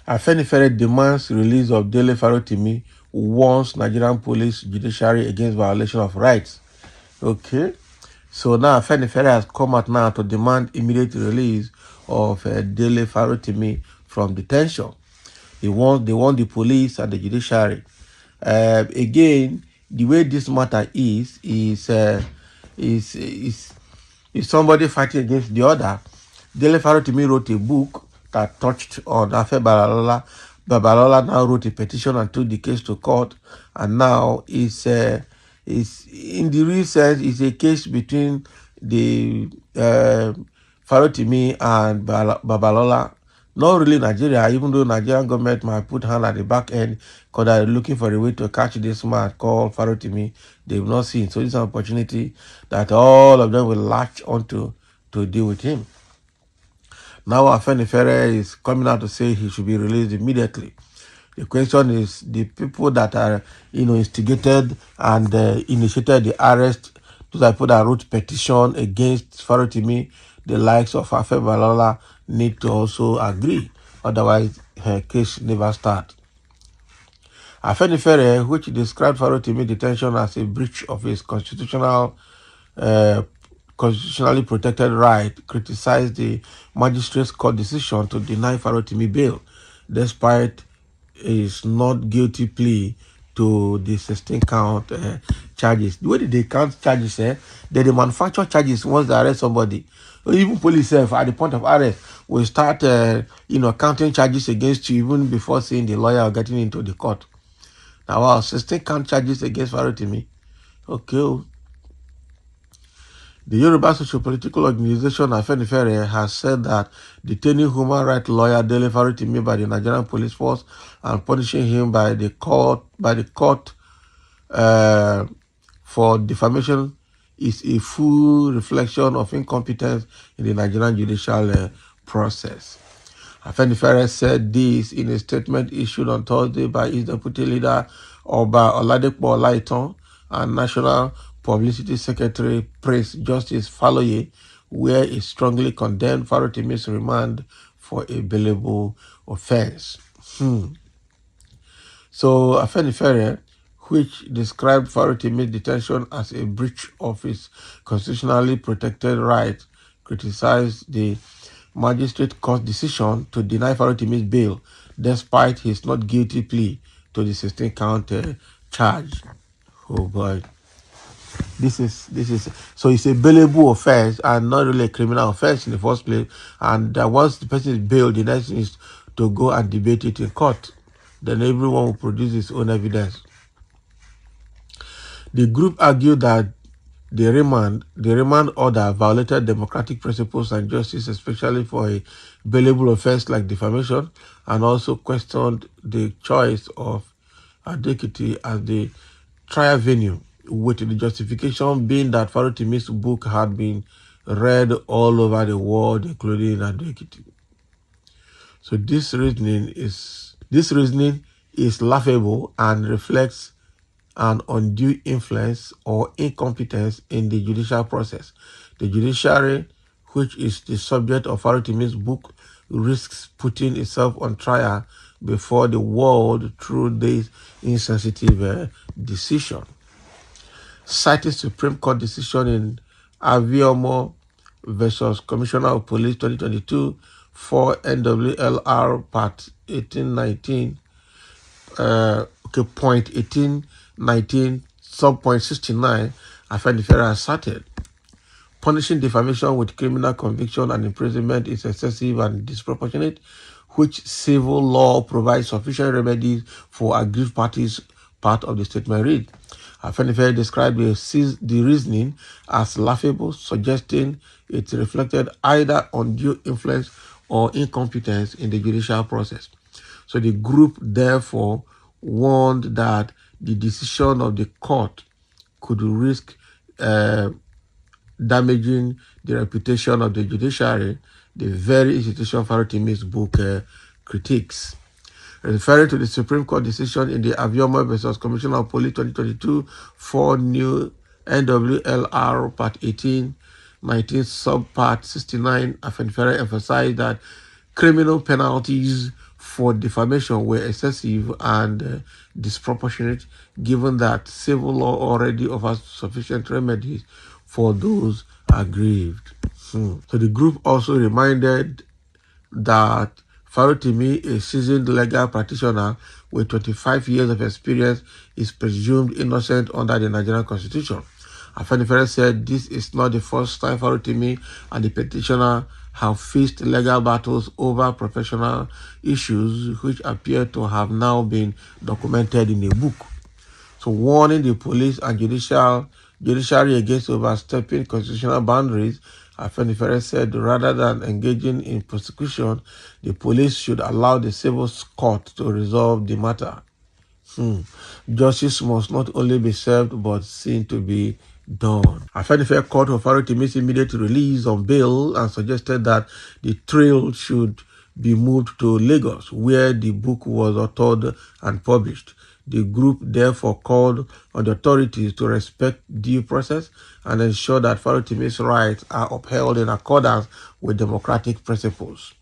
Afenifere demands release of Dele Farotimi, warns Nigerian police judiciary against violation of rights. Okay, so now Afenifere has come out now to demand immediate release of Dele Farotimi from detention. They want the police and the judiciary. Again, the way this matter is somebody fighting against the other. Dele Farotimi wrote a book that touched on Afe Babalola. Babalola now wrote a petition and took the case to court, and now is in the real sense is a case between the Farotimi and Babalola. Not really Nigeria, even though Nigerian government might put hand at the back end because they're looking for a way to catch this man called Farotimi. They've not seen. So it's an opportunity that all of them will latch onto to deal with him. Now Afenifere is coming out to say he should be released immediately. The question is the people that are, instigated and initiated the arrest, those people that wrote petition against Farotimi, the likes of Afe Babalola, need to also agree. Otherwise, her case never starts. Afenifere, which described Farotimi detention as a breach of his constitutionally protected right, criticized the magistrate's court decision to deny Farotimi bail, despite his not guilty plea to the 16-count charges. The way they count charges, they manufacture charges once they arrest somebody. Even police, at the point of arrest, will start, counting charges against you even before seeing the lawyer or getting into the court. Now, 16-count charges against Farotimi. Okay. The Yoruba Socio-Political Organization Afenifere has said that detaining human rights lawyer Dele Farotimi by the Nigerian police force and punishing him by the court for defamation is a full reflection of incompetence in the Nigerian judicial process. Afenifere said this in a statement issued on Thursday by his deputy leader Oba Oladepo Olaitan and National Publicity Secretary Prince Justice Faloye, where he strongly condemned Farotimi's remand for a bailable offense. So Afenifere, which described Farotimi's detention as a breach of his constitutionally protected right, criticized the magistrate court decision to deny Farotimi's bail, despite his not guilty plea to the 16-count charge. Oh boy. This is so it's a bailable offense and not really a criminal offense in the first place. And once the person is bailed, the next thing is to go and debate it in court. Then everyone will produce his own evidence. The group argued that the remand order violated democratic principles and justice, especially for a bailable offense like defamation, and also questioned the choice of Adekiti as the trial venue, with the justification being that Farotimi's book had been read all over the world, including in Adekiti. So this reasoning is laughable and reflects an undue influence or incompetence in the judicial process. The judiciary, which is the subject of Farotimi's book, risks putting itself on trial before the world through this insensitive decision. Citing Supreme Court decision in Aviomo versus Commissioner of Police 2022 for NWLR Part 1819, point 1819, sub-point 69, Afenifere asserted, punishing defamation with criminal conviction and imprisonment is excessive and disproportionate, which civil law provides sufficient remedies for aggrieved parties. Part of the statement read. Afenifere described the reasoning as laughable, suggesting it reflected either undue influence or incompetence in the judicial process. So the group therefore warned that the decision of the court could risk damaging the reputation of the judiciary, the very institution Farotimi's book critiques. Referring to the Supreme Court decision in the Aviomo versus Commissioner of Police 2022 for new NWLR Part 18, 19 Subpart 69, Afenifere emphasized that criminal penalties for defamation were excessive and disproportionate, given that civil law already offers sufficient remedies for those aggrieved. So the group also reminded that Farotimi, a seasoned legal practitioner with 25 years of experience, is presumed innocent under the Nigerian Constitution. Afenifere said this is not the first time Farotimi and the petitioner have faced legal battles over professional issues, which appear to have now been documented in a book. So warning the police and judiciary against overstepping constitutional boundaries, Afenifere said rather than engaging in prosecution, the police should allow the civil court to resolve the matter. Justice must not only be served but seen to be done. Afenifere called for Farotimi's immediate release on bail and suggested that the trial should be moved to Lagos, where the book was authored and published. The group therefore called on the authorities to respect due process and ensure that Farotimi's rights are upheld in accordance with democratic principles.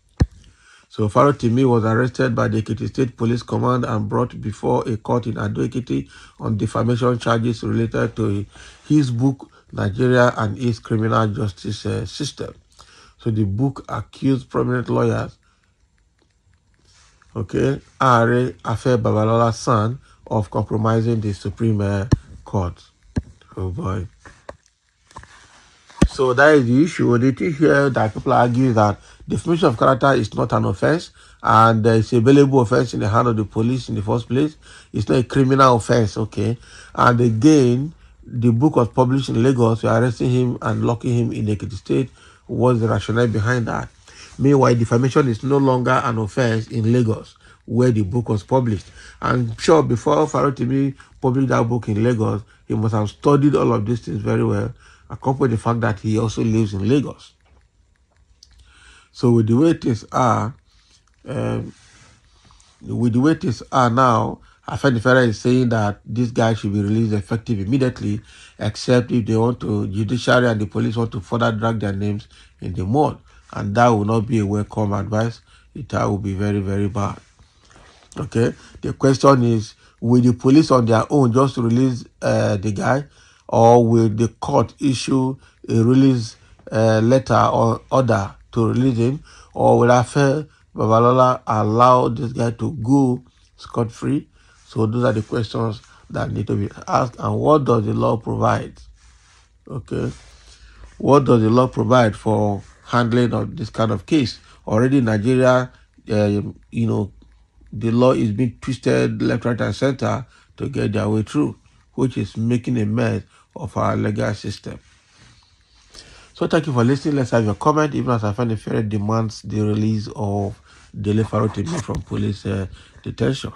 So Farotimi was arrested by the Ekiti State Police Command and brought before a court in Ado-Ekiti on defamation charges related to his book, Nigeria and its Criminal Justice System. So the book accused prominent lawyers, Are Afe Babalola's son, of compromising the Supreme Court. Oh boy. So that is the issue. The thing here that people argue that defamation of character is not an offense and it's a valuable offense in the hand of the police in the first place. It's not a criminal offense, okay? And again, the book was published in Lagos. We're arresting him and locking him in Ekiti State. What's the rationale behind that? Meanwhile, defamation is no longer an offense in Lagos, where the book was published. I'm sure before Farotimi published that book in Lagos, he must have studied all of these things very well, accompanied the fact that he also lives in Lagos. So with the way things are, now, Afenifere is saying that this guy should be released effective immediately, except if they want to, judiciary and the police want to further drag their names in the mud. And that will not be a welcome advice. That will be very, very bad. Okay, the question is, will the police on their own just release the guy, or will the court issue a release letter or order to release him, or will Afe Babalola allow this guy to go scot-free? So those are the questions that need to be asked. And what does the law provide? Okay, what does the law provide for handling of this kind of case? Already Nigeria, the law is being twisted left, right, and center to get their way through, which is making a mess of our legal system. So thank you for listening. Let's have your comment. Even as Afenifere demands the release of Dele Farotimi from police detention.